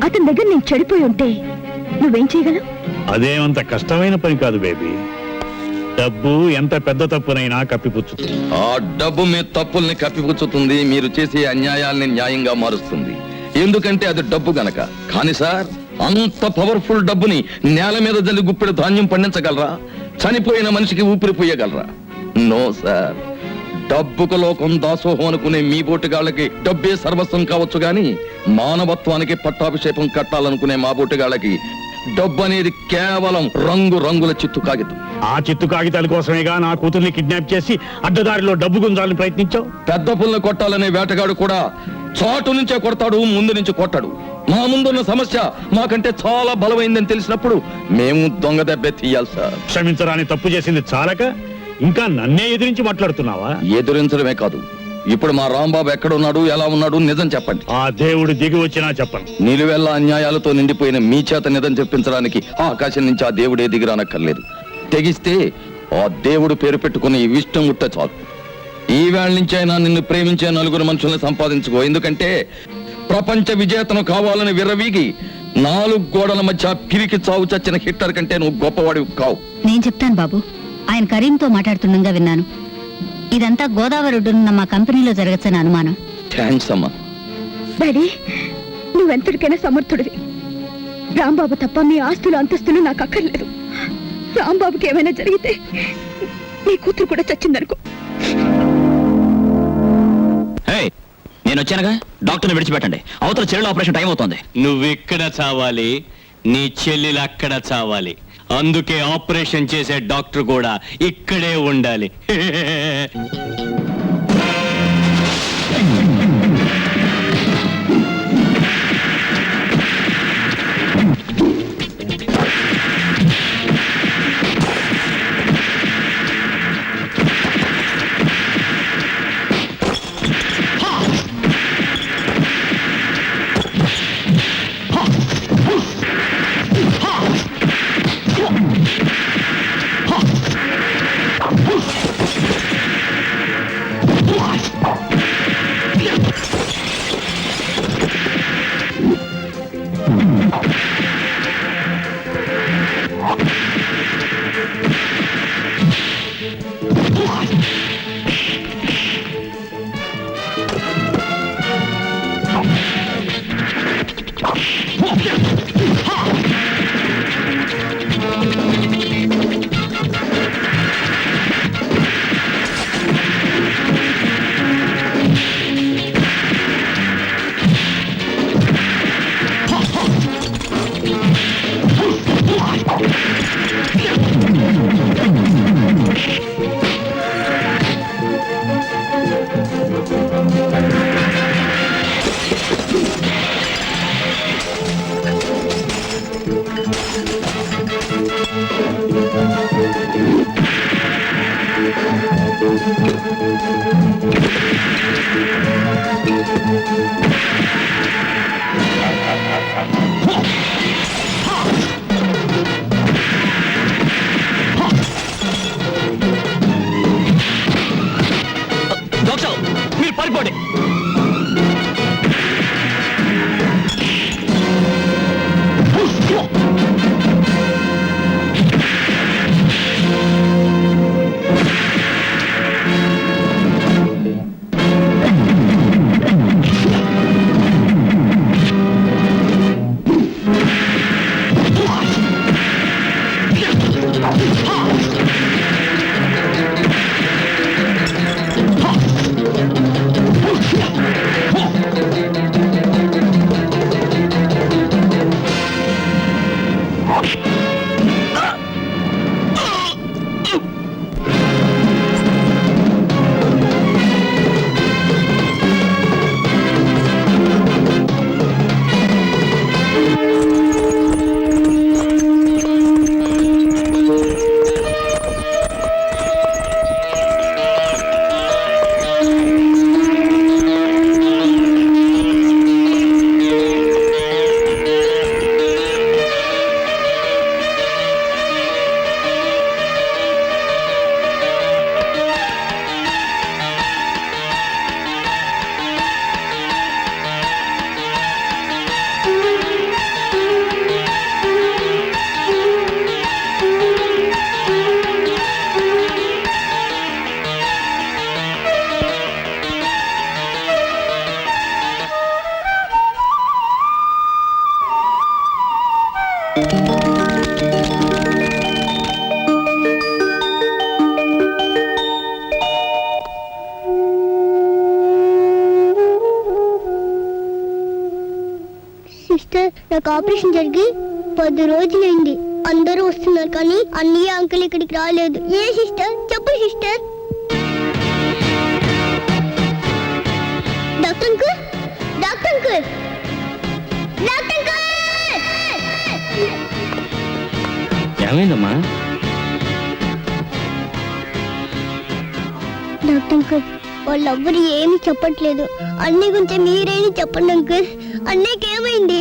S6: అతని దగ్గర నేను చెడిపోయి ఉంటే నువ్వేం చేయగలవు?
S7: అదేమంత కష్టమైన పని కాదు బేబీ. డబ్బు ఎంత పెద్ద తప్పునైనా కప్పిపుచ్చుతుంది.
S4: ఆ డబ్బు మీ తప్పుల్ని కప్పిపుచ్చుతుంది, మీరు చేసే అన్యాయాల్ని న్యాయంగా మారుస్తుంది. ఎందుకంటే అది డబ్బు గనక. కానీ సార్, అంత పవర్ఫుల్ డబ్బుని నేల మీద జల్లి గుప్పెడు ధాన్యం పండించగలరా? చనిపోయిన మనిషికి ఊపిరిపోయగలరా? No sir. డబ్బుకు లోకం దాసోహం అనుకునే మీ బోటుగాళ్ళకి డబ్బే సర్వస్వం కావచ్చు గాని మానవత్వానికి పట్టాభిషేకం కట్టాలనుకునే మా బోటుగాళ్ళకి డబ్బు అనేది కేవలం రంగుల చిత్తు కాగితం.
S7: ఆ చిత్తు కాగితాల కోసమేగా నా కూతుర్ని కిడ్నాప్ చేసి అడ్డదారిలో డబ్బు గుంజాలని ప్రయత్నించావు.
S4: పెద్ద పుల్ని కొట్టాలనే వేటగాడు కూడా చాటు నుంచే కొడతాడు, ముందు నుంచి కొట్టాడు. మా ముందున్న సమస్య మాకంటే చాలా బలమైందని తెలిసినప్పుడు మేము దొంగ దెబ్బే తీయాలి సార్.
S7: క్షమించరాని తప్పు చేసింది చాలక ఇంకా నన్నే ఎదిరించి మాట్లాడుతున్నావా?
S4: ఎదురించడమే కాదు, ఇప్పుడు మా రాంబాబు ఎక్కడున్నాడు, ఎలా ఉన్నాడు నిజం చెప్పండి.
S7: ఆ దేవుడు దిగి వచ్చినా చెప్పను.
S4: నిలువెల్ల అన్యాయాలతో నిండిపోయిన మీ చేత నిజం చెప్పించడానికి ఆకాశం నుంచి ఆ దేవుడే దిగిరానక్కర్లేదు. తెగిస్తే ఆ దేవుడు పేరు పెట్టుకుని ఇష్టం ఉంటే చాలు. ఈ వేళ నుంచి అయినా నిన్ను ప్రేమించే 4 మనుషుల్ని సంపాదించుకో. ఎందుకంటే ప్రపంచ విజేతను కావాలని విర్రవీగి 4 గోడల మధ్య పిరికి చావు చచ్చిన హిట్లర్ కంటే నువ్వు గొప్పవాడివి కావు.
S6: నేను చెప్తాను బాబు, ఆయన కరీంతో మాట్లాడుతుండగా విన్నాను. ఇదంతా గోదావరి ఒడ్డునున్న మా కంపెనీలో జరగచ్చని అనుమానం.
S4: థ్యాంక్స్ అమ్మా.
S6: డాడీ, నువ్వెంతటికైనా సమర్థుడివి. రాంబాబు తప్ప మీ ఆస్తులు అంతస్తులు నాకు అక్కర్లేదు. రాంబాబుకి ఏమైనా జరిగితే నీ కూతురు కూడా చచ్చిందనుకో.
S5: నేను వచ్చానుగా, డాక్టర్ని విడిచిపెట్టండి. అవతల చెల్లెలు ఆపరేషన్ టైం అవుతోంది.
S8: నువ్వెక్కడ చావాలి, నీ చెల్లెలు అక్కడ చావాలి. అందుకే ఆపరేషన్ చేసే డాక్టర్ కూడా ఇక్కడే ఉండాలి.
S6: సిస్టర్, నాకు ఆపరేషన్ జరిగి 10 రోజులైంది. అందరూ వస్తున్నారు కానీ అన్నయ్య అంకుల్ ఇక్కడికి రాలేదు. ఏ సిస్టర్? చెప్పు sister. Doctor uncle, doctor uncle, doctor uncle.
S5: ఏమైందమ్మా?
S6: డాక్టర్ అంకుల్, వాళ్ళెవ్వరు ఏమీ చెప్పట్లేదు. అన్నయ్య గురించి మీరేమి చెప్పండి అంకుల్. అన్నయ్యకి ఏమైంది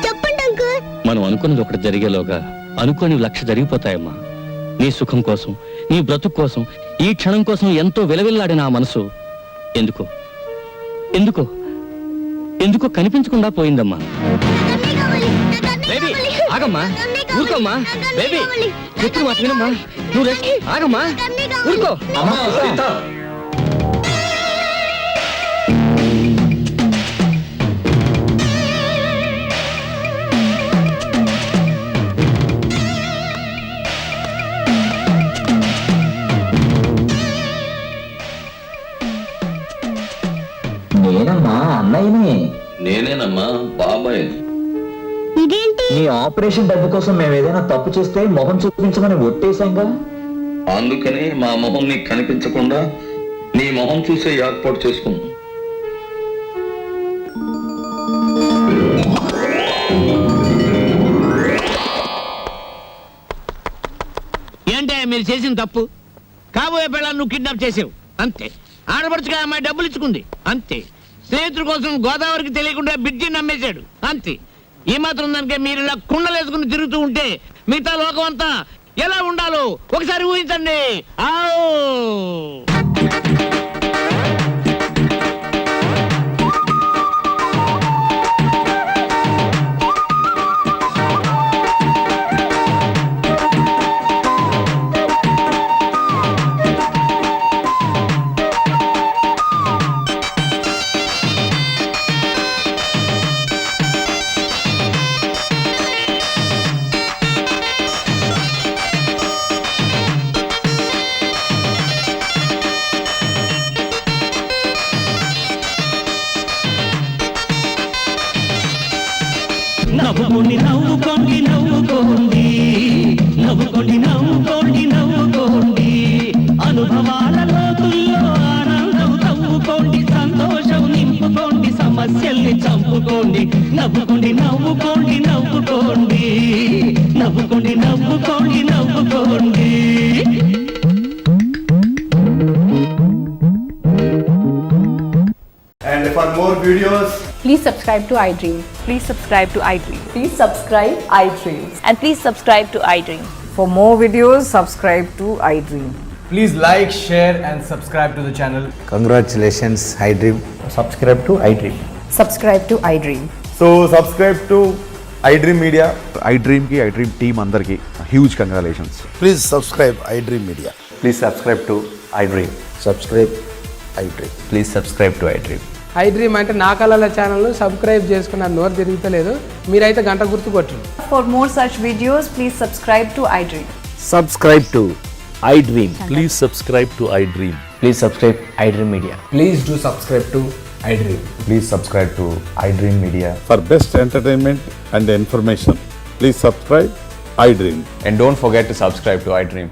S6: చెప్పండి అంకుల్.
S10: మనం అనుకున్నది ఒకటి జరిగేలోగా అనుకోని 1,00,000 జరిగిపోతాయమ్మా. నీ సుఖం కోసం, నీ బ్రతుకు కోసం, ఈ క్షణం కోసం ఎంతో విలవిల్లాడిన ఆ మనసు ఎందుకో ఎందుకో ఎందుకో కనిపించకుండా పోయిందమ్మా.
S6: అన్నయ్య కావాలి, నాకు అన్నయ్య
S10: బేబీ
S6: కావాలి.
S10: ఆగమ్మా,
S6: నాకు అన్నయ్య కావాలి.
S10: ఊరుకోమ్మా.
S6: నాకు అన్నయ్య
S10: బేబీ
S6: కావాలి.
S10: చెప్పు మాట వినమ్మా. నువ్వు రెస్ట్ ఆగమ్మా,
S6: నాకు అన్నయ్య కావాలి.
S10: ఊరుకో.
S12: నేనమ్మా, అన్నయ్యని.
S4: నేనేనమ్మా, బాబాయ్.
S6: ఇదేంటి?
S12: నీ ఆపరేషన్ డబ్బు కోసం మేము ఏదైనా తప్పు చేస్తే మొహం చూపించమని ఒట్టేశాంగా.
S4: అందుకని మా మొహం నీకు కనిపించకుండా నీ మొహం చూసే ఏర్పాటు చేసుకున్నాం.
S3: ఏంటే మీరు చేసిన తప్పు? కాబోయే పిల్లలు నువ్వు కిడ్నాప్ చేసావు అంతే. ఆడపడుచుగా అమ్మాయి డబ్బులు ఇచ్చుకుంది అంతే. స్నేహితుల కోసం గోదావరికి తెలియకుండా బిడ్జి నమ్మేశాడు అంతే. ఈ మాత్రం దానికే మీరు ఇలా కుండలేసుకుని తిరుగుతూ ఉంటే మిగతా లోకం అంతా ఎలా ఉండాలో ఒకసారి ఊహించండి. ఆవ్
S2: నవ్వుకోండి నవ్వుకోండి నవ్వుకోండి, నవ్వుకోండి నవ్వుకోండి నవ్వుకోండి. అనుభవాల లోతుల్లో ఆనందం తవ్వుకోండి, సంతోషం నింపుకోండి, సమస్యల్ని చంపుకోండి. నవ్వుకోండి నవ్వుకోండి నవ్వుకోండి, నవ్వుకోండి నవ్వుకోండి నవ్వుకోండి.
S13: And for more videos,
S14: please subscribe to iDream.
S11: Please subscribe to iDream.
S14: Please subscribe iDream.
S11: And please subscribe to iDream.
S14: For more videos, subscribe to iDream.
S13: please like, share and subscribe to the channel.
S12: Congratulations iDream. Subscribe to iDream.
S14: Subscribe to iDream.
S13: So subscribe to iDream Media.
S15: iDream కి iDream team అందరికి huge congratulations.
S12: Please subscribe iDream Media.
S15: Please subscribe to iDream.
S12: Subscribe iDream.
S15: Please subscribe to iDream.
S14: iDream అంటే నా కళల channel subscribe చేసుకున్న నోరు తిరుగుతలేదు. మీరైతే గంట గుర్తు కొట్టండి. For more such videos, please subscribe to iDream.
S10: Subscribe to iDream. Please subscribe to iDream.
S12: Please subscribe iDream Media.
S13: Please do subscribe to iDream.
S15: Please subscribe to iDream Media.
S7: For best entertainment and information please subscribe iDream.
S15: And don't forget to subscribe to iDream.